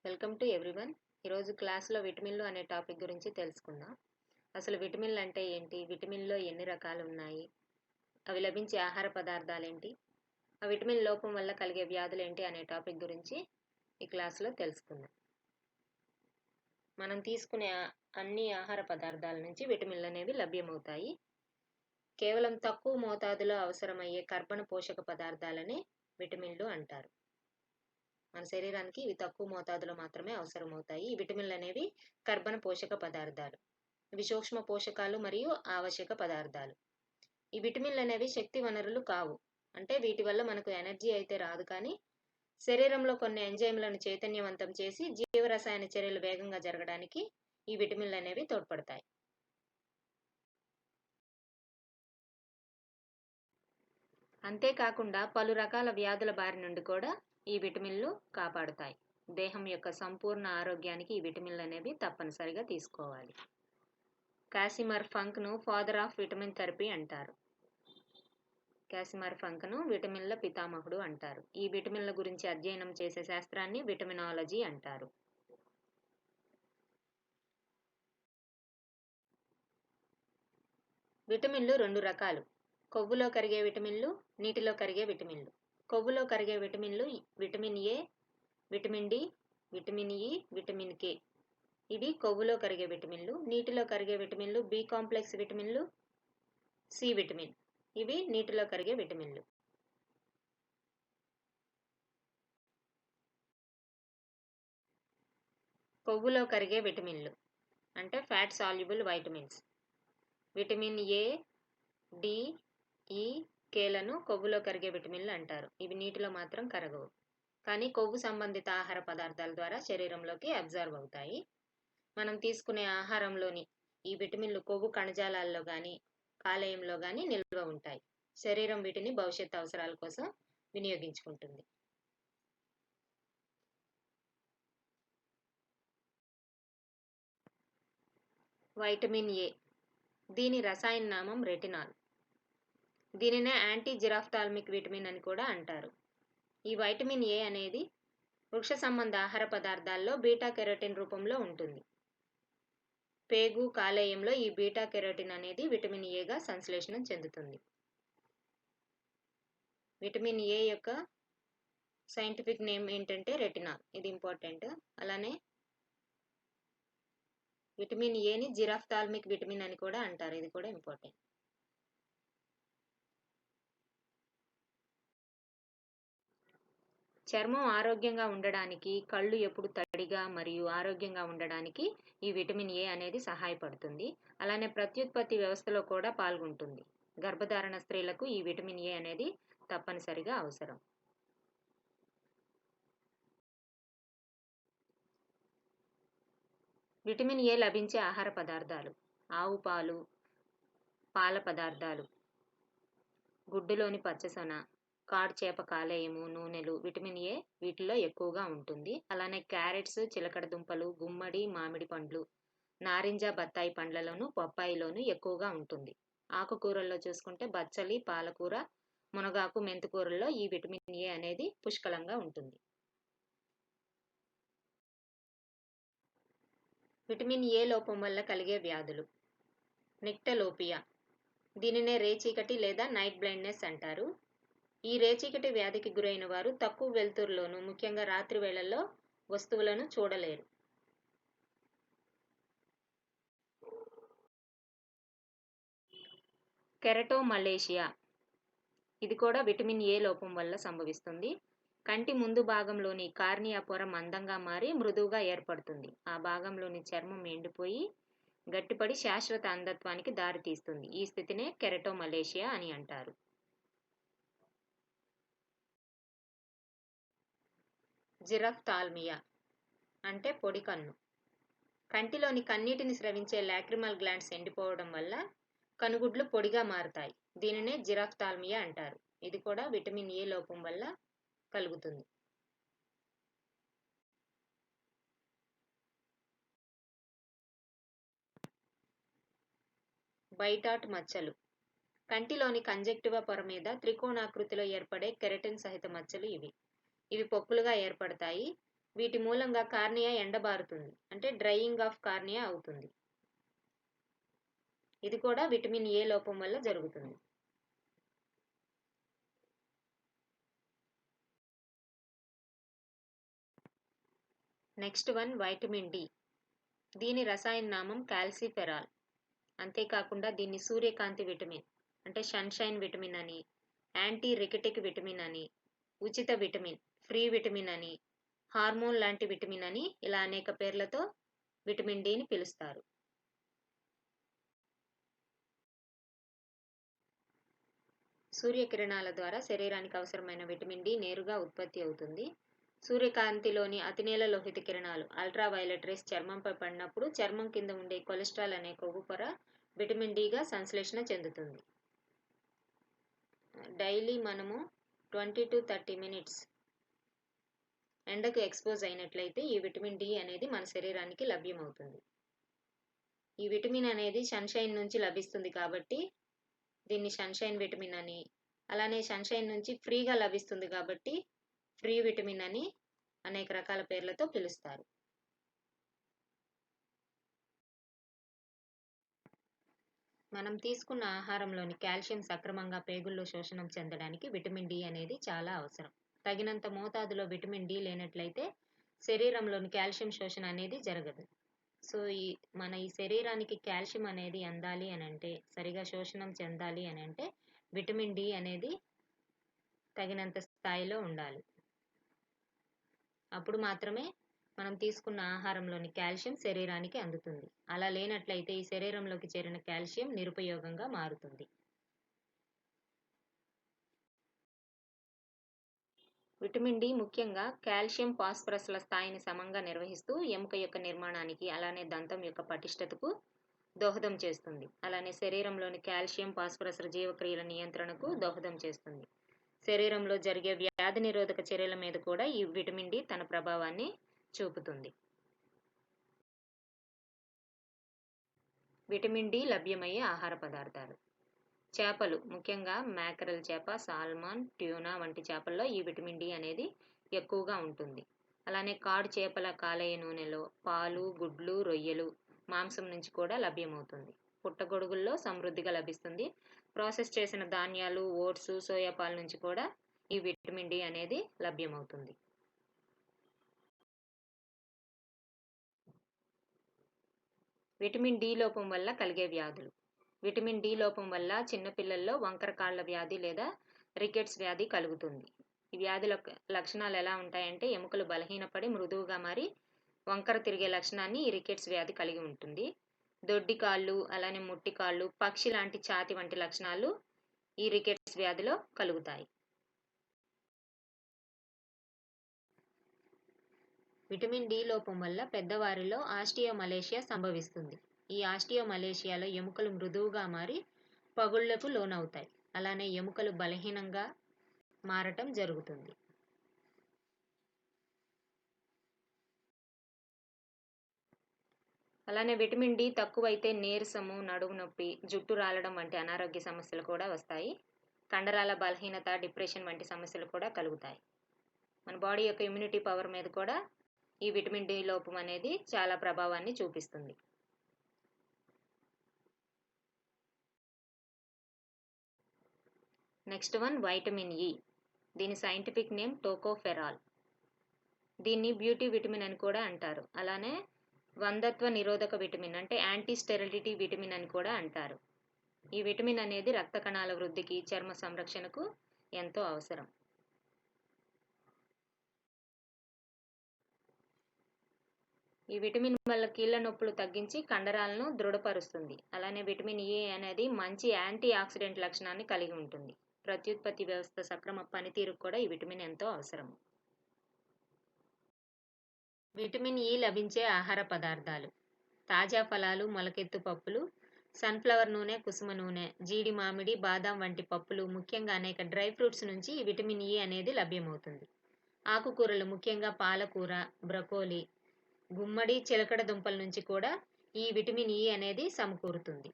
Welcome to everyone. ఈరోజు క్లాస్లో విటమిన్లు అనే టాపిక్ గురించి తెలుసుకుందాం. అసలు విటమిన్లు అంటే ఏంటి, విటమిన్లో ఎన్ని రకాలు ఉన్నాయి, అవి లభించే ఆహార పదార్థాలు ఏంటి, ఆ విటమిన్ లోపం వల్ల కలిగే వ్యాధులు ఏంటి అనే టాపిక్ గురించి ఈ క్లాస్లో తెలుసుకుందాం. మనం తీసుకునే అన్ని ఆహార పదార్థాల నుంచి విటమిన్లు అనేవి లభ్యమవుతాయి. కేవలం తక్కువ మోతాదులో అవసరమయ్యే కర్బన పోషక పదార్థాలని విటమిన్లు అంటారు. మన శరీరానికి ఇవి తక్కువ మోతాదులో మాత్రమే అవసరమవుతాయి. ఈ విటమిన్లు అనేవి కర్బన పోషక పదార్థాలు. ఇవి సూక్ష్మ పోషకాలు మరియు ఆవశ్యక పదార్థాలు. ఈ విటమిన్లు అనేవి శక్తి వనరులు కావు. అంటే వీటి వల్ల మనకు ఎనర్జీ అయితే రాదు, కానీ శరీరంలో కొన్ని ఎంజైమ్లను చైతన్యవంతం చేసి జీవరసాయన చర్యలు వేగంగా జరగడానికి ఈ విటమిన్లు అనేవి తోడ్పడతాయి. అంతేకాకుండా పలు రకాల వ్యాధుల బారి నుండి కూడా ఈ విటమిన్లు కాపాడుతాయి. దేహం యొక్క సంపూర్ణ ఆరోగ్యానికి ఈ విటమిన్లు అనేవి తప్పనిసరిగా తీసుకోవాలి. కాసిమర్ ఫంక్ను ఫాదర్ ఆఫ్ విటమిన్ థెరపీ అంటారు. కాసిమర్ ఫంక్ను విటమిన్ల పితామహుడు అంటారు. ఈ విటమిన్ల గురించి అధ్యయనం చేసే శాస్త్రాన్ని విటమినాలజీ అంటారు. విటమిన్లు రెండు రకాలు: కొవ్వులో కరిగే విటమిన్లు, నీటిలో కరిగే విటమిన్లు. కొవ్వులో కరిగే విటమిన్లు vitamin A, vitamin D, vitamin E, vitamin K. ఇవి కొవ్వులో కరిగే విటమిన్లు. నీటిలో కరిగే విటమిన్లు బి కాంప్లెక్స్ విటమిన్లు, సి విటమిన్. ఇవి నీటిలో కరిగే విటమిన్లు. కొవ్వులో కరిగే విటమిన్లు అంటే fat soluble vitamins. Vitamin A, D, E, కేలను కొవ్వులో కరిగే విటమిన్లు అంటారు. ఇవి నీటిలో మాత్రం కరగవు, కానీ కొవ్వు సంబంధిత ఆహార పదార్థాల ద్వారా శరీరంలోకి అబ్జర్వ్ అవుతాయి. మనం తీసుకునే ఆహారంలోని ఈ విటమిన్లు కొవ్వు కణజాలాల్లో కానీ కాలేయంలో కానీ నిల్వ ఉంటాయి. శరీరం వీటిని భవిష్యత్ అవసరాల కోసం వినియోగించుకుంటుంది. వైటమిన్ ఏ, దీని రసాయన నామం రెటినాల్. దీనినే యాంటీ జిరాఫ్థాల్మిక్ విటమిన్ అని కూడా అంటారు. ఈ వైటమిన్ ఏ అనేది వృక్ష సంబంధ ఆహార పదార్థాల్లో బీటా కెరోటిన్ రూపంలో ఉంటుంది. పేగు, కాలేయంలో ఈ బీటా కెరోటిన్ అనేది విటమిన్ ఏగా సంశ్లేషణం చెందుతుంది. విటమిన్ ఏ యొక్క సైంటిఫిక్ నేమ్ ఏంటంటే రెటినాల్. ఇది ఇంపార్టెంట్. అలానే విటమిన్ ఏని జిరాఫ్థాల్మిక్ విటమిన్ అని కూడా అంటారు. ఇది కూడా ఇంపార్టెంట్. చర్మం ఆరోగ్యంగా ఉండడానికి, కళ్ళు ఎప్పుడు తడిగా మరియు ఆరోగ్యంగా ఉండడానికి ఈ విటమిన్ ఏ అనేది సహాయపడుతుంది. అలానే ప్రత్యుత్పత్తి వ్యవస్థలో కూడా పాల్గొంటుంది. గర్భధారణ స్త్రీలకు ఈ విటమిన్ ఏ అనేది తప్పనిసరిగా అవసరం. విటమిన్ ఏ లభించే ఆహార పదార్థాలు: ఆవు పాలు, పాల పదార్థాలు, గుడ్డులోని పచ్చసొన, కాడు చేప కాలేయము, నూనెలు. విటమిన్ ఏ వీటిలో ఎక్కువగా ఉంటుంది. అలానే క్యారెట్స్, చిలకడ దుంపలు, గుమ్మడి, మామిడి పండ్లు, నారింజ, బత్తాయి పండ్లలోను, బొప్పాయిలోను ఎక్కువగా ఉంటుంది. ఆకుకూరల్లో చూసుకుంటే బచ్చలి, పాలకూర, మునగాకు, మెంతికూరల్లో ఈ విటమిన్ ఏ అనేది పుష్కలంగా ఉంటుంది. విటమిన్ ఏ లోపం వల్ల కలిగే వ్యాధులు: నిక్టలోపియా, దీనినే రేచీకటి లేదా నైట్ బ్లైండ్నెస్ అంటారు. ఈ రేచీకటి వ్యాధికి గురైన వారు తక్కువ వెలుతురులోను, ముఖ్యంగా రాత్రి వేళల్లో వస్తువులను చూడలేరు. కెరటోమలేషియా, ఇది కూడా విటమిన్ ఏ లోపం వల్ల సంభవిస్తుంది. కంటి ముందు భాగంలోని కార్నియా పొర మందంగా మారి మృదువుగా ఏర్పడుతుంది. ఆ భాగంలోని చర్మం ఎండిపోయి గట్టిపడి శాశ్వత అంధత్వానికి దారితీస్తుంది. ఈ స్థితినే కెరటోమలేషియా అని అంటారు. జిరాఫ్థాల్మియా అంటే పొడి కన్ను. కంటిలోని కన్నీటిని స్రవించే లాక్రిమల్ గ్లాండ్స్ ఎండిపోవడం వల్ల కనుగుడ్లు పొడిగా మారుతాయి. దీనినే జిరాఫ్థాల్మియా అంటారు. ఇది కూడా విటమిన్ ఏ లోపం వల్ల కలుగుతుంది. బైటాట్ మచ్చలు, కంటిలోని కంజక్టివా పొర మీద త్రికోణాకృతిలో ఏర్పడే కెరటిన్ సహిత మచ్చలు ఇవి పొక్కులుగా ఏర్పడతాయి. వీటి మూలంగా కార్నియా ఎండబారుతుంది, అంటే డ్రైయింగ్ ఆఫ్ కార్నియా అవుతుంది. ఇది కూడా విటమిన్ ఏ లోపం వల్ల జరుగుతుంది. Next one vitamin D. దీని రసాయన నామం కాల్సిఫెరాల్. అంతేకాకుండా దీన్ని సూర్యకాంతి విటమిన్ అంటే సన్షైన్ విటమిన్ అని, యాంటీ రికెటిక్ విటమిన్ అని, ఉచిత విటమిన్, ఫ్రీ విటమిన్ అని, హార్మోన్ లాంటి విటమిన్ అని ఇలా అనేక పేర్లతో విటమిన్ డిని పిలుస్తారు. సూర్యకిరణాల ద్వారా శరీరానికి అవసరమైన విటమిన్ డి నేరుగా ఉత్పత్తి అవుతుంది. సూర్యకాంతిలోని అతినీల లోహిత కిరణాలు అల్ట్రావైలెట్ రేస్ చర్మంపై పడినప్పుడు చర్మం కింద ఉండే కొలెస్ట్రాల్ అనే కొవ్వు పొర విటమిన్ డిగా సంశ్లేషణ చెందుతుంది. డైలీ మనము 20 to 30 మినిట్స్ ఎండకు ఎక్స్పోజ్ అయినట్లయితే ఈ విటమిన్ డి అనేది మన శరీరానికి లభ్యమవుతుంది. ఈ విటమిన్ అనేది సన్షైన్ నుంచి లభిస్తుంది కాబట్టి దీన్ని సన్షైన్ విటమిన్ అని, అలానే సన్షైన్ నుంచి ఫ్రీగా లభిస్తుంది కాబట్టి ఫ్రీ విటమిన్ అని అనేక రకాల పేర్లతో పిలుస్తారు. మనం తీసుకున్న ఆహారంలోని కాల్షియం సక్రమంగా పేగుల్లో శోషణం చెందడానికి విటమిన్ డి అనేది చాలా అవసరం. తగినంత మోతాదులో విటమిన్ డి లేనట్లయితే శరీరంలోని కాల్షియం శోషణ అనేది జరగదు. సో మన ఈ శరీరానికి కాల్షియం అనేది అందాలి అని అంటే, సరిగా శోషణం చెందాలి అని అంటే విటమిన్ డి అనేది తగినంత స్థాయిలో ఉండాలి. అప్పుడు మాత్రమే మనం తీసుకున్న ఆహారంలోని కాల్షియం శరీరానికి అందుతుంది. అలా లేనట్లయితే ఈ శరీరంలోకి చేరిన కాల్షియం నిరుపయోగంగా మారుతుంది. విటమిన్ డి ముఖ్యంగా కాల్షియం, ఫాస్ఫరస్ల స్థాయిని సమంగా నిర్వహిస్తూ ఎముక యొక్క నిర్మాణానికి, అలానే దంతం యొక్క పటిష్టతకు దోహదం చేస్తుంది. అలానే శరీరంలోని కాల్షియం, ఫాస్ఫరస్ల జీవక్రియల నియంత్రణకు దోహదం చేస్తుంది. శరీరంలో జరిగే వ్యాధి నిరోధక చర్యల మీద కూడా ఈ విటమిన్ డి తన ప్రభావాన్ని చూపుతుంది. విటమిన్ డి లభ్యమయ్యే ఆహార పదార్థాలు: చేపలు, ముఖ్యంగా మ్యాకరెల్ చేప, సాల్మన్, ట్యూనా వంటి చేపల్లో ఈ విటమిన్ డి అనేది ఎక్కువగా ఉంటుంది. అలానే కాడు చేపల కాలేయ నూనెలో, పాలు, గుడ్లు, రొయ్యలు, మాంసం నుంచి కూడా లభ్యమవుతుంది. పుట్టగొడుగుల్లో సమృద్ధిగా లభిస్తుంది. ప్రాసెస్ చేసిన ధాన్యాలు, ఓట్స్, సోయా పాల నుంచి కూడా ఈ విటమిన్ డి అనేది లభ్యమవుతుంది. విటమిన్ డి లోపం వల్ల కలిగే వ్యాధులు: విటమిన్ డి లోపం వల్ల చిన్నపిల్లల్లో వంకర కాళ్ల వ్యాధి లేదా రికెట్స్ వ్యాధి కలుగుతుంది. ఈ వ్యాధి లక్షణాలు ఎలా ఉంటాయంటే ఎముకలు బలహీనపడి మృదువుగా మారి వంకర తిరిగే లక్షణాన్ని ఈ రికెట్స్ వ్యాధి కలిగి ఉంటుంది. దొడ్డి కాళ్ళు, అలానే ముట్టి కాళ్ళు, పక్షి లాంటి ఛాతి వంటి లక్షణాలు ఈ రికెట్స్ వ్యాధిలో కలుగుతాయి. విటమిన్ డి లోపం వల్ల పెద్దవారిలో ఆస్టియోమలేషియా సంభవిస్తుంది. ఈ ఆస్టియోమలేషియాలో ఎముకలు మృదువుగా మారి పగుళ్లకు లోనవుతాయి. అలానే ఎముకలు బలహీనంగా మారటం జరుగుతుంది. అలానే విటమిన్ డి తక్కువైతే నీరసము, నడుము నొప్పి, జుట్టు రాలడం వంటి అనారోగ్య సమస్యలు కూడా వస్తాయి. కండరాల బలహీనత, డిప్రెషన్ వంటి సమస్యలు కూడా కలుగుతాయి. మన బాడీ యొక్క ఇమ్యూనిటీ పవర్ మీద కూడా ఈ విటమిన్ డి లోపం అనేది చాలా ప్రభావాన్ని చూపిస్తుంది. నెక్స్ట్ వన్ వైటమిన్ ఇ. దీని సైంటిఫిక్ నేమ్ టోకోఫెరాల్. దీన్ని బ్యూటీ విటమిన్ అని కూడా అంటారు. అలానే వంధత్వ నిరోధక విటమిన్ అంటే యాంటీ స్టెరిలిటీ విటమిన్ అని కూడా అంటారు. ఈ విటమిన్ అనేది రక్త కణాల వృద్ధికి, చర్మ సంరక్షణకు ఎంతో అవసరం. ఈ విటమిన్ వల్ల కీళ్ళ నొప్పులు తగ్గించి కండరాలను దృఢపరుస్తుంది. అలానే విటమిన్ ఏ అనేది మంచి యాంటీ ఆక్సిడెంట్ లక్షణాన్ని కలిగి ఉంటుంది. ప్రత్యుత్పత్తి వ్యవస్థ సక్రమ పనితీరుకు కూడా ఈ విటమిన్ ఎంతో అవసరం. విటమిన్ ఇ లభించే ఆహార పదార్థాలు: తాజా ఫలాలు, మొలకెత్తు పప్పులు, సన్ఫ్లవర్ నూనె, కుసుమ నూనె, జీడి, మామిడి, బాదాం వంటి పప్పులు, ముఖ్యంగా అనేక డ్రై ఫ్రూట్స్ నుంచి ఈ విటమిన్ ఇ అనేది లభ్యమవుతుంది. ఆకుకూరలు, ముఖ్యంగా పాలకూర, బ్రకోలీ, గుమ్మడి, చిలకడ దుంపల నుంచి కూడా ఈ విటమిన్ ఇ అనేది సమకూరుతుంది.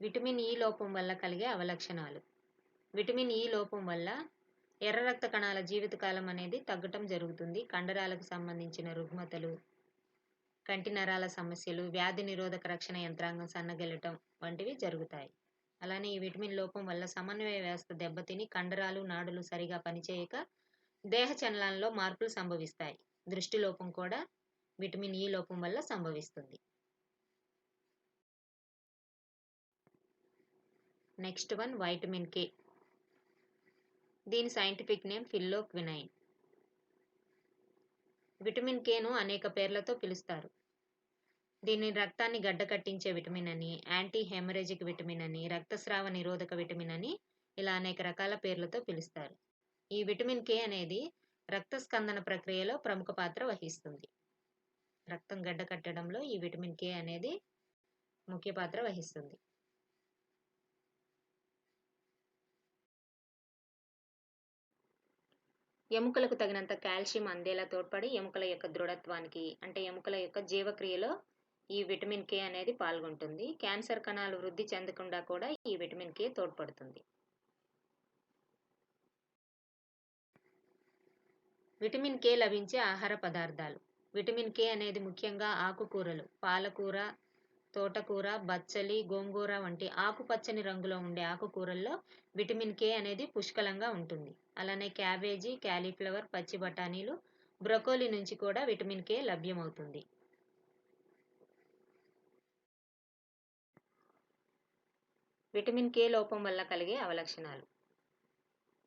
విటమిన్ ఇ లోపం వల్ల కలిగే అవలక్షణాలు: విటమిన్ ఇ లోపం వల్ల ఎర్ర రక్త కణాల జీవితకాలం అనేది తగ్గటం జరుగుతుంది. కండరాలకు సంబంధించిన రుగ్మతలు, కంటి నరాల సమస్యలు, వ్యాధి నిరోధక రక్షణ యంత్రాంగం సన్నగిల్లటం వంటివి జరుగుతాయి. అలానే ఈ విటమిన్ లోపం వల్ల సమన్వయ వ్యవస్థ దెబ్బతిని కండరాలు, నాడులు సరిగా పనిచేయక దేహ చలనాల్లో మార్పులు సంభవిస్తాయి. దృష్టి లోపం కూడా విటమిన్ ఈ లోపం వల్ల సంభవిస్తుంది. Next one vitamin K. దీని సైంటిఫిక్ నేమ్ ఫిల్లోక్వినైన్. విటమిన్ కేను అనేక పేర్లతో పిలుస్తారు. దీన్ని రక్తాన్ని గడ్డకట్టించే విటమిన్ అని, యాంటీ హెమరేజిక్ విటమిన్ అని, రక్తస్రావ నిరోధక విటమిన్ అని ఇలా అనేక రకాల పేర్లతో పిలుస్తారు. ఈ విటమిన్ కే అనేది రక్త స్కందన ప్రక్రియలో ప్రముఖ పాత్ర వహిస్తుంది. రక్తం గడ్డకట్టడంలో ఈ విటమిన్ కే అనేది ముఖ్య పాత్ర వహిస్తుంది. ఎముకలకు తగినంత కాల్షియం అందేలా తోడ్పడి ఎముకల యొక్క దృఢత్వానికి అంటే ఎముకల యొక్క జీవక్రియలో ఈ విటమిన్ కే అనేది పాల్గొంటుంది. క్యాన్సర్ కణాలు వృద్ధి చెందకుండా కూడా ఈ విటమిన్ కే తోడ్పడుతుంది. విటమిన్ కే లభించే ఆహార పదార్థాలు. విటమిన్ కే అనేది ముఖ్యంగా ఆకుకూరలు, పాలకూర, తోటకూర, బచ్చలి, గోంగూర వంటి ఆకుపచ్చని రంగులో ఉండే ఆకుకూరల్లో విటమిన్ కే అనేది పుష్కలంగా ఉంటుంది. అలానే క్యాబేజీ, క్యాలీఫ్లవర్, పచ్చి బఠానీలు, బ్రొకోలీ నుంచి కూడా విటమిన్ కే లభ్యమవుతుంది. విటమిన్ కే లోపం వల్ల కలిగే అవలక్షణాలు.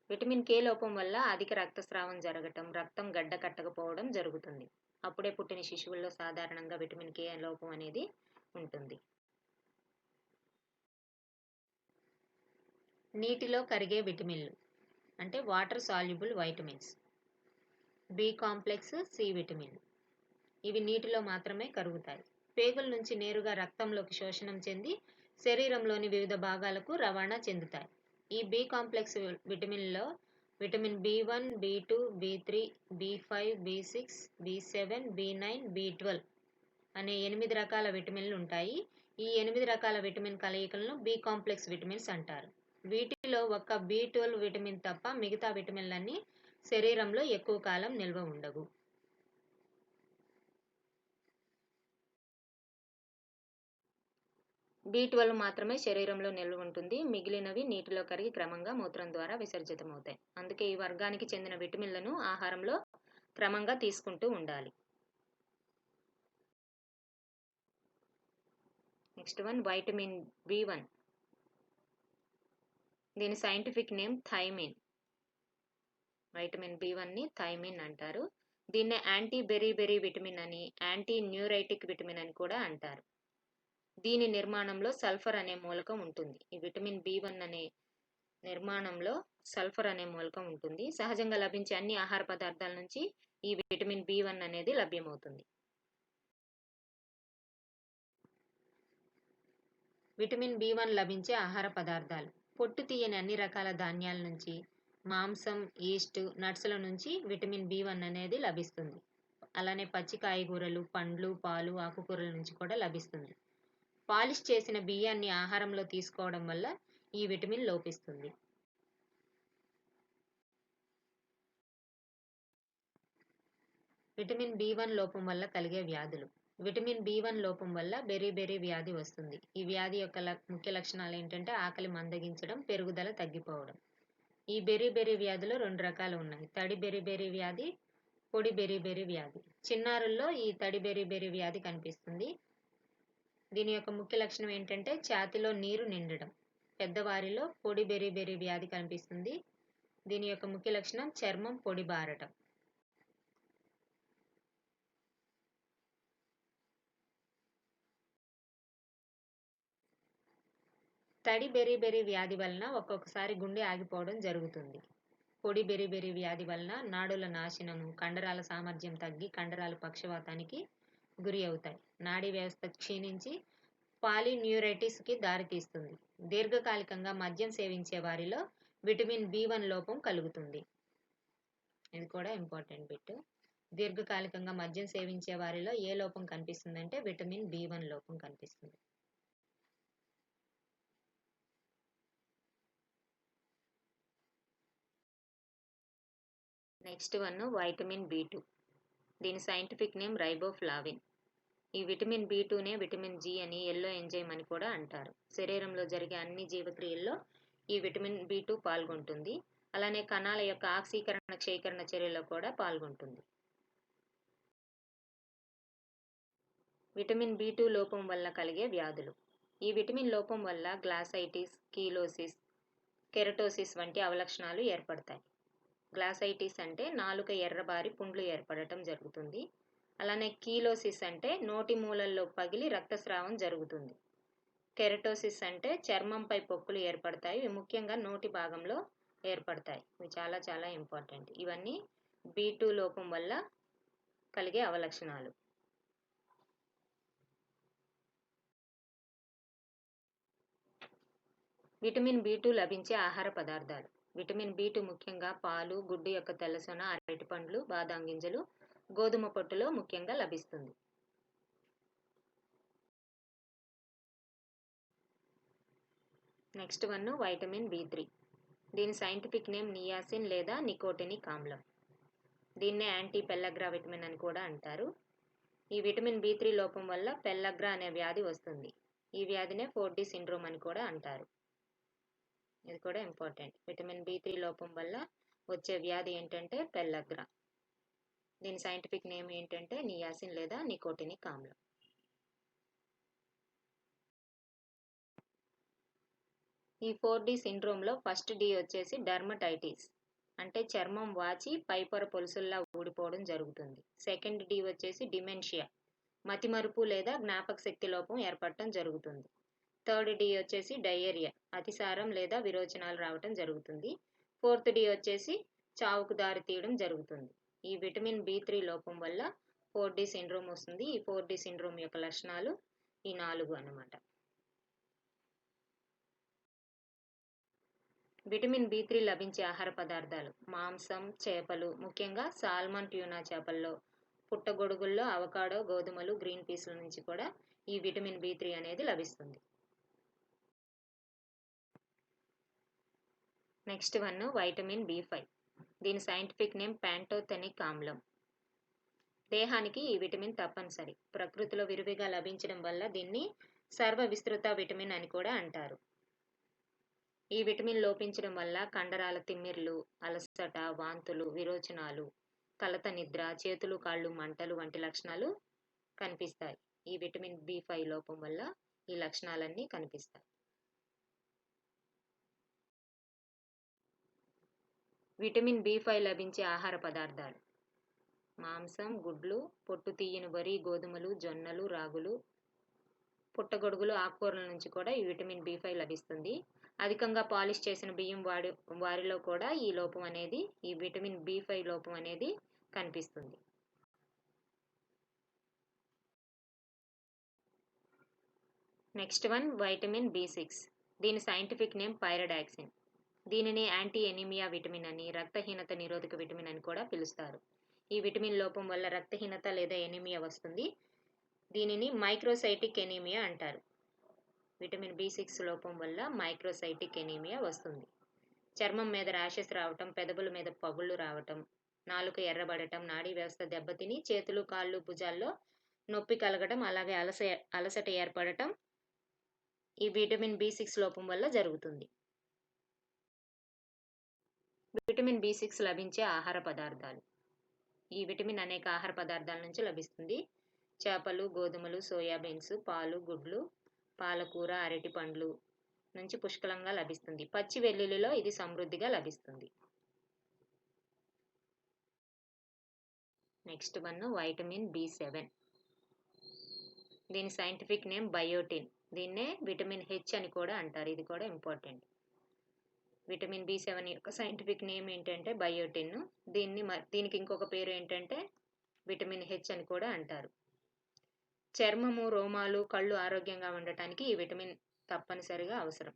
విటమిన్ కే లోపం వల్ల అధిక రక్తస్రావం జరగటం, రక్తం గడ్డ కట్టకపోవడం జరుగుతుంది. అప్పుడే పుట్టిన శిశువుల్లో సాధారణంగా విటమిన్ కే లోపం అనేది ఉంటుంది. నీటిలో కరిగే విటమిన్లు అంటే water soluble vitamins. B complex, C vitamin. ఇవి నీటిలో మాత్రమే కరుగుతాయి. పేగుల నుంచి నేరుగా రక్తంలోకి శోషణం చెంది శరీరంలోని వివిధ భాగాలకు రవాణా చెందుతాయి. ఈ B complex విటమిన్లో vitamin బి1, బి2, బి3, బి5, B6, బి7, బి9, B12 అనే 8 రకాల విటమిన్లు ఉంటాయి. ఈ 8 రకాల విటమిన్ కలయికలను బి కాంప్లెక్స్ విటమిన్స్ అంటారు. వీటిలో ఒక్క బి12 విటమిన్ తప్ప మిగతా విటమిన్లన్నీ శరీరంలో ఎక్కువ కాలం నిల్వ ఉండవు. బి12 మాత్రమే శరీరంలో నిల్వ ఉంటుంది. మిగిలినవి నీటిలో కరిగి క్రమంగా మూత్రం ద్వారా విసర్జితమవుతాయి. అందుకే ఈ వర్గానికి చెందిన విటమిన్లను ఆహారంలో క్రమంగా తీసుకుంటూ ఉండాలి. Next one vitamin B one. దీని సైంటిఫిక్ నేమ్ థైమిన్. వైటమిన్ బి1ని థైమిన్ అంటారు. దీన్నే యాంటీ బెరీబెరీ విటమిన్ అని, యాంటీ న్యూరైటిక్ విటమిన్ అని కూడా అంటారు. దీని నిర్మాణంలో సల్ఫర్ అనే మూలకం ఉంటుంది. ఈ విటమిన్ బి1 అనే నిర్మాణంలో సల్ఫర్ అనే మూలకం ఉంటుంది. సహజంగా లభించే అన్ని ఆహార పదార్థాల నుంచి ఈ విటమిన్ బి1 అనేది లభ్యమవుతుంది. విటమిన్ బి1 లభించే ఆహార పదార్థాలు. పొట్టు తీయని అన్ని రకాల ధాన్యాల నుంచి, మాంసం, ఈస్ట్, నట్స్ల నుంచి విటమిన్ బి1 అనేది లభిస్తుంది. అలానే పచ్చి కాయగూరలు, పండ్లు, పాలు, ఆకుకూరల నుంచి కూడా లభిస్తుంది. పాలిష్ చేసిన బియ్యాన్ని ఆహారంలో తీసుకోవడం వల్ల ఈ విటమిన్ లోపిస్తుంది. విటమిన్ బి1 లోపం వల్ల కలిగే వ్యాధులు. విటమిన్ బి1 లోపం వల్ల బెరీ వ్యాధి వస్తుంది. ఈ వ్యాధి యొక్క ముఖ్య లక్షణాలు ఏంటంటే ఆకలి మందగించడం, పెరుగుదల తగ్గిపోవడం. ఈ బెరీ వ్యాధిలో 2 రకాలు ఉన్నాయి. తడి బెరీ వ్యాధి, పొడి బెరీ వ్యాధి. చిన్నారుల్లో ఈ తడి బెరీ వ్యాధి కనిపిస్తుంది. దీని యొక్క ముఖ్య లక్షణం ఏంటంటే ఛాతీలో నీరు నిండడం. పెద్దవారిలో పొడి బెరీ వ్యాధి కనిపిస్తుంది. దీని యొక్క ముఖ్య లక్షణం చర్మం పొడి బారటం. తడి బెరీ వ్యాధి వలన ఒక్కొక్కసారి గుండె ఆగిపోవడం జరుగుతుంది. పొడి బెరీ వ్యాధి వలన నాడుల నాశనము, కండరాల సామర్థ్యం తగ్గి కండరాలు పక్షవాతానికి గురి అవుతాయి. నాడీ వ్యవస్థ క్షీణించి పాలిన్యూరైటిస్కి దారితీస్తుంది. దీర్ఘకాలికంగా మద్యం సేవించే వారిలో విటమిన్ బి1 లోపం కలుగుతుంది. ఇది కూడా ఇంపార్టెంట్ బిట్. దీర్ఘకాలికంగా మద్యం సేవించే వారిలో ఏ లోపం కనిపిస్తుందంటే విటమిన్ బి1 లోపం కనిపిస్తుంది. Next one vitamin B2. దీని సైంటిఫిక్ నేమ్ రైబోఫ్లావిన్. ఈ విటమిన్ B2నే విటమిన్ G అని, ఎల్లో ఎంజైమ్ అని కూడా అంటారు. శరీరంలో జరిగే అన్ని జీవక్రియల్లో ఈ విటమిన్ B2 పాల్గొంటుంది. అలానే కణాల యొక్క ఆక్సీకరణ క్షయీకరణ చర్యలో కూడా పాల్గొంటుంది. విటమిన్ B2 లోపం వల్ల కలిగే వ్యాధులు. ఈ విటమిన్ లోపం వల్ల గ్లాసైటిస్, కీలోసిస్, కెరటోసిస్ వంటి అవలక్షణాలు ఏర్పడతాయి. గ్లాసైటిస్ అంటే నాలుక ఎర్రబారి పుండ్లు ఏర్పడటం జరుగుతుంది. అలానే కీలోసిస్ అంటే నోటి మూలల్లో పగిలి రక్తస్రావం జరుగుతుంది. కెరటోసిస్ అంటే చర్మంపై పొక్కులు ఏర్పడతాయి. ఇవి ముఖ్యంగా నోటి భాగంలో ఏర్పడతాయి. ఇవి చాలా చాలా ఇంపార్టెంట్. ఇవన్నీ B2 లోపం వల్ల కలిగే అవలక్షణాలు. విటమిన్ B2 లభించే ఆహార పదార్థాలు. విటమిన్ B2 ముఖ్యంగా పాలు, గుడ్డు యొక్క తెల్లసొన, అరటిపండ్లు, బాదాం గింజలు, గోధుమ పొట్టులో ముఖ్యంగా లభిస్తుంది. Next one vitamin B3. దీని సైంటిఫిక్ నేమ్ నియాసిన్ లేదా నికోటినిక్ ఆమ్లం. దీన్నే యాంటీ పెల్లగ్రా విటమిన్ అని కూడా అంటారు. ఈ విటమిన్ B3 లోపం వల్ల పెల్లగ్రా అనే వ్యాధి వస్తుంది. ఈ వ్యాధినే 4D సిండ్రోమ్ అని కూడా అంటారు. ఇది కూడా ఇంపార్టెంట్. విటమిన్ B3 లోపం వల్ల వచ్చే వ్యాధి ఏంటంటే పెల్లగ్రా. దీని సైంటిఫిక్ నేమ్ ఏంటంటే నియాసిన్ లేదా నికోటినిక్ ఆమ్లం. ఈ 4D సిండ్రోమ్లో ఫస్ట్ D వచ్చేసి డర్మటైటిస్ అంటే చర్మం వాచి పైపొర పొలుసుల్లా ఊడిపోవడం జరుగుతుంది. సెకండ్ D వచ్చేసి డిమెన్షియా, మతిమరుపు లేదా జ్ఞాపక శక్తి లోపం ఏర్పడటం జరుగుతుంది. థర్డ్ D వచ్చేసి డయేరియా, అతిసారం లేదా విరోచనాలు రావటం జరుగుతుంది. ఫోర్త్ D వచ్చేసి చావుకు దారి తీయడం జరుగుతుంది. ఈ విటమిన్ B3 లోపం వల్ల 4D సిండ్రోమ్ వస్తుంది. ఈ 4D సిండ్రోమ్ యొక్క లక్షణాలు ఈ 4 అన్నమాట. విటమిన్ B3 లభించే ఆహార పదార్థాలు: మాంసం, చేపలు, ముఖ్యంగా సాల్మన్ ట్యూనా చేపల్లో, పుట్టగొడుగుల్లో, అవకాడో, గోధుమలు, గ్రీన్ పీస్ల నుంచి కూడా ఈ విటమిన్ B3 అనేది లభిస్తుంది. Next one vitamin B5. దీని సైంటిఫిక్ నేమ్ ప్యాంటోథెనిక్ ఆమ్లం. దేహానికి ఈ విటమిన్ తప్పనిసరి. ప్రకృతిలో విరివిగా లభించడం వల్ల దీన్ని సర్వ విస్తృత విటమిన్ అని కూడా అంటారు. ఈ విటమిన్ లోపించడం వల్ల కండరాల తిమ్మిర్లు, అలసట, వాంతులు, విరోచనాలు, కలత నిద్ర, చేతులు కాళ్ళు మంటలు వంటి లక్షణాలు కనిపిస్తాయి. ఈ విటమిన్ B5 లోపం వల్ల ఈ లక్షణాలన్నీ కనిపిస్తాయి. విటమిన్ B5 లభించే ఆహార పదార్థాలు: మాంసం, గుడ్లు, పొట్టు తీయని వరి, గోధుమలు, జొన్నలు, రాగులు, పుట్టగొడుగులు, ఆకుకూరల నుంచి కూడా ఈ విటమిన్ B5 లభిస్తుంది. అధికంగా పాలిష్ చేసిన బియ్యం వారిలో కూడా ఈ లోపం అనేది, ఈ విటమిన్ B5 లోపం అనేది కనిపిస్తుంది. Next one vitamin B6. దీని సైంటిఫిక్ నేమ్ పైరడాక్సిన్. దీనిని యాంటీ ఎనీమియా విటమిన్ అని, రక్తహీనత నిరోధక విటమిన్ అని కూడా పిలుస్తారు. ఈ విటమిన్ లోపం వల్ల రక్తహీనత లేదా ఎనీమియా వస్తుంది. దీనిని మైక్రోసైటిక్ ఎనీమియా అంటారు. విటమిన్ B6 లోపం వల్ల మైక్రోసైటిక్ ఎనీమియా వస్తుంది. చర్మం మీద ర్యాషెస్ రావటం, పెదవుల మీద పగుళ్ళు రావటం, నాలుక ఎర్రబడటం, నాడీ వ్యవస్థ దెబ్బతిని చేతులు, కాళ్ళు, భుజాల్లో నొప్పి కలగడం, అలాగే అలసట ఏర్పడటం ఈ విటమిన్ B6 లోపం వల్ల జరుగుతుంది. విటమిన్ B6 లభించే ఆహార పదార్థాలు. ఈ విటమిన్ అనేక ఆహార పదార్థాల నుంచి లభిస్తుంది. చేపలు, గోధుమలు, సోయాబీన్స్, పాలు, గుడ్లు, పాలకూర, అరటి పండ్లు నుంచి పుష్కలంగా లభిస్తుంది. పచ్చి వెల్లుల్లిలో ఇది సమృద్ధిగా లభిస్తుంది. Next one vitamin B7. దీని సైంటిఫిక్ నేమ్ బయోటిన్. దీన్నే విటమిన్ H అని కూడా అంటారు. ఇది కూడా ఇంపార్టెంట్. విటమిన్ B7 యొక్క సైంటిఫిక్ నేమ్ ఏంటంటే బయోటిన్. దీనికి ఇంకొక పేరు ఏంటంటే విటమిన్ H అని కూడా అంటారు. చర్మము, రోమాలు, కళ్ళు ఆరోగ్యంగా ఉండటానికి ఈ విటమిన్ తప్పనిసరిగా అవసరం.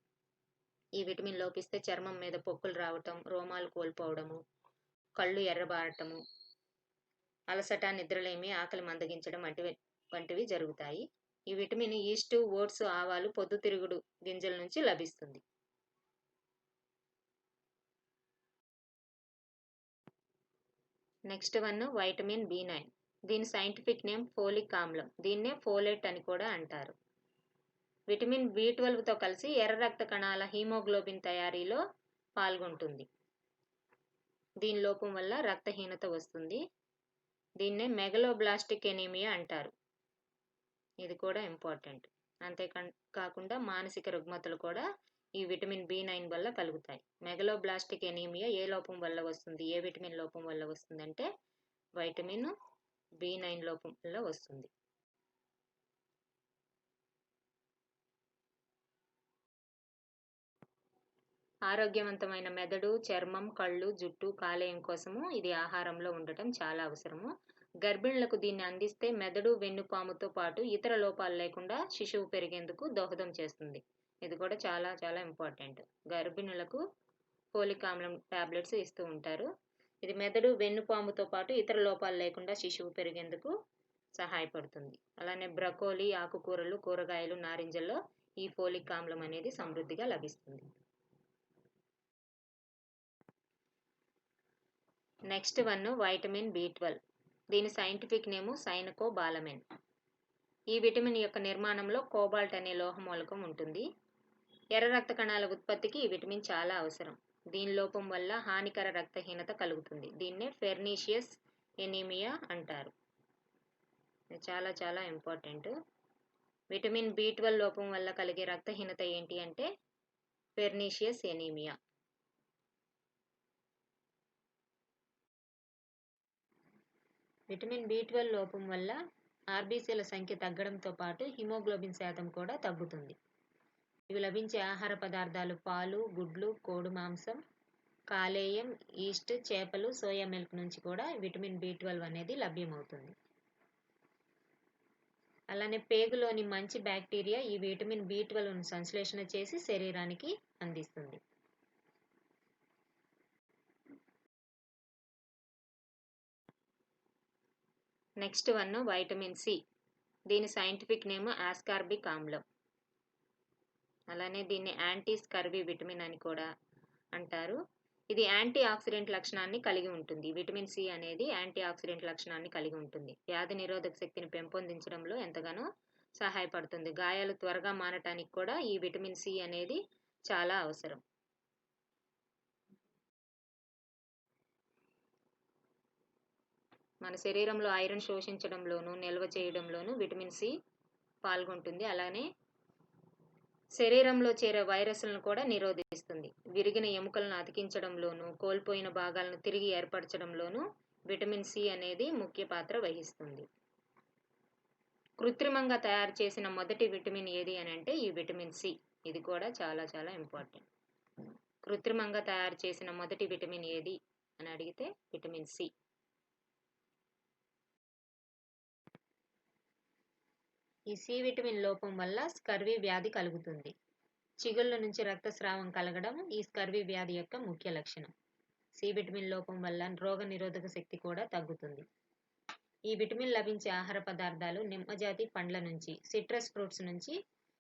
ఈ విటమిన్ లోపిస్తే చర్మం మీద పొక్కులు రావటం, రోమాలు కోల్పోవడము, కళ్ళు ఎర్రబారటము, అలసట, నిద్రలేమి, ఆకలి మందగించడం వంటివి జరుగుతాయి. ఈ విటమిన్ ఈస్ట్, ఓట్స్, ఆవాలు, పొద్దుతిరుగుడు గింజల నుంచి లభిస్తుంది. Next one vitamin B9. దీని సైంటిఫిక్ నేమ్ ఫోలిక్ ఆమ్లం. దీన్నే ఫోలేట్ అని కూడా అంటారు. విటమిన్ B12తో కలిసి ఎర్ర రక్త కణాల హీమోగ్లోబిన్ తయారీలో పాల్గొంటుంది. దీని లోపం వల్ల రక్తహీనత వస్తుంది. దీన్నే మెగలోబ్లాస్టిక్ ఎనీమియా అంటారు. ఇది కూడా ఇంపార్టెంట్. అంతేకాకుండా మానసిక రుగ్మతలు కూడా ఈ విటమిన్ B9 వల్ల కలుగుతాయి. మెగలోబ్లాస్టిక్ ఎనీమియా ఏ లోపం వల్ల వస్తుంది, ఏ విటమిన్ లోపం వల్ల వస్తుందంటే వైటమిన్ B9 లోపం వల్ల వస్తుంది. ఆరోగ్యవంతమైన మెదడు, చర్మం, కళ్ళు, జుట్టు, కాలేయం కోసము ఇది ఆహారంలో ఉండటం చాలా అవసరము. గర్భిణులకు దీన్ని అందిస్తే మెదడు, వెన్నుపాముతో పాటు ఇతర లోపాలు లేకుండా శిశువు పెరిగేందుకు దోహదం చేస్తుంది. ఇది కూడా చాలా చాలా ఇంపార్టెంట్. గర్భిణులకు ఫోలిక్ ఆమ్లం టాబ్లెట్స్ ఇస్తూ ఉంటారు. ఇది మెదడు, వెన్నుపాముతో పాటు ఇతర లోపాలు లేకుండా శిశువు పెరిగేందుకు సహాయపడుతుంది. అలానే బ్రకోలీ, ఆకుకూరలు, కూరగాయలు, నారింజల్లో ఈ ఫోలిక్ ఆమ్లం అనేది సమృద్ధిగా లభిస్తుంది. Next one vitamin B12. దీని సైంటిఫిక్ నేము సైనకోబాలమిన్. ఈ విటమిన్ యొక్క నిర్మాణంలో కోబాల్ట్ అనే లోహ మూలకం ఉంటుంది. ఎర్ర రక్త కణాల ఉత్పత్తికి ఈ విటమిన్ చాలా అవసరం. దీని లోపం వల్ల హానికర రక్తహీనత కలుగుతుంది. దీన్నే ఫెర్నీషియస్ ఎనీమియా అంటారు. చాలా చాలా ఇంపార్టెంట్. విటమిన్ B12 లోపం వల్ల కలిగే రక్తహీనత ఏంటి అంటే ఫెర్నీషియస్ ఎనీమియా. విటమిన్ B12 లోపం వల్ల ఆర్బీసీల సంఖ్య తగ్గడంతో పాటు హిమోగ్లోబిన్ శాతం కూడా తగ్గుతుంది. ఇవి లభించే ఆహార పదార్థాలు పాలు, గుడ్లు, కోడి మాంసం, కాలేయం, ఈస్ట్, చేపలు, సోయా మిల్క్ నుంచి కూడా విటమిన్ B12 అనేది లభ్యమవుతుంది. అలానే పేగులోని మంచి బ్యాక్టీరియా ఈ విటమిన్ B12ను సంశ్లేషణ చేసి శరీరానికి అందిస్తుంది. Next one vitamin C. దీని సైంటిఫిక్ నేమ్ ఆస్కార్బిక్ ఆమ్లం. అలానే దీన్ని యాంటీ స్కర్వీ విటమిన్ అని కూడా అంటారు. ఇది యాంటీ ఆక్సిడెంట్ లక్షణాన్ని కలిగి ఉంటుంది. విటమిన్ C అనేది యాంటీ ఆక్సిడెంట్ లక్షణాన్ని కలిగి ఉంటుంది. వ్యాధి నిరోధక శక్తిని పెంపొందించడంలో ఎంతగానో సహాయపడుతుంది. గాయాలు త్వరగా మానటానికి కూడా ఈ విటమిన్ C అనేది చాలా అవసరం. మన శరీరంలో ఐరన్ శోషించడంలోను, నిల్వ చేయడంలోను విటమిన్ C పాల్గొంటుంది. అలానే శరీరంలో చేరే వైరస్లను కూడా నిరోధిస్తుంది. విరిగిన ఎముకలను అతికించడంలోను, కోల్పోయిన భాగాలను తిరిగి ఏర్పరచడంలోను విటమిన్ C అనేది ముఖ్య పాత్ర వహిస్తుంది. కృత్రిమంగా తయారు చేసిన మొదటి విటమిన్ ఏది అని అంటే ఈ విటమిన్ C. ఇది కూడా చాలా చాలా ఇంపార్టెంట్. కృత్రిమంగా తయారు చేసిన మొదటి విటమిన్ ఏది అని అడిగితే విటమిన్ C. ఈ C విటమిన్ లోపం వల్ల స్కర్వీ వ్యాధి కలుగుతుంది. చిగుళ్ళ నుంచి రక్తస్రావం కలగడం ఈ స్కర్వీ వ్యాధి యొక్క ముఖ్య లక్షణం. C విటమిన్ లోపం వల్ల రోగ నిరోధక శక్తి కూడా తగ్గుతుంది. ఈ విటమిన్ లభించే ఆహార పదార్థాలు నిమ్మజాతి పండ్ల నుంచి, సిట్రస్ ఫ్రూట్స్ నుంచి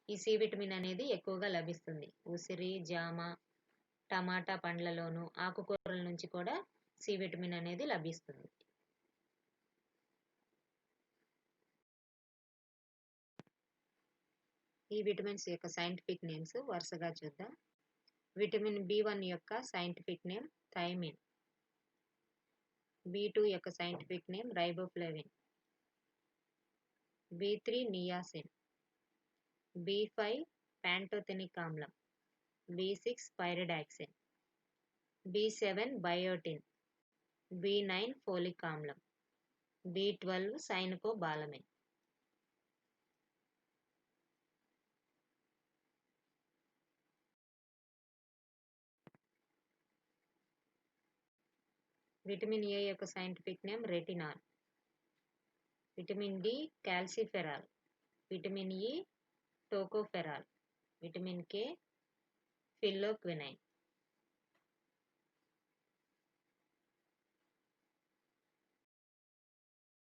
ఈ C విటమిన్ అనేది ఎక్కువగా లభిస్తుంది. ఉసిరి, జామ, టమాటా పండ్లలోను, ఆకుకూరల నుంచి కూడా C విటమిన్ అనేది లభిస్తుంది. ఈ విటమిన్స్ యొక్క సైంటిఫిక్ నేమ్స్ వరుసగా చూద్దాం. విటమిన్ B1 యొక్క సైంటిఫిక్ నేమ్ థైమిన్. B2 యొక్క scientific name riboflavin. B3 niacin. B5 pantothenic ఆమ్లం. B6 pyridoxine. B7 biotin. B9 folic ఆమ్లం. B12 cyanocobalamin. విటమిన్ A యొక్క scientific name retinol. Vitamin D calciferol. Vitamin E tocopherol. Vitamin K ఫిల్లోక్వినైన్.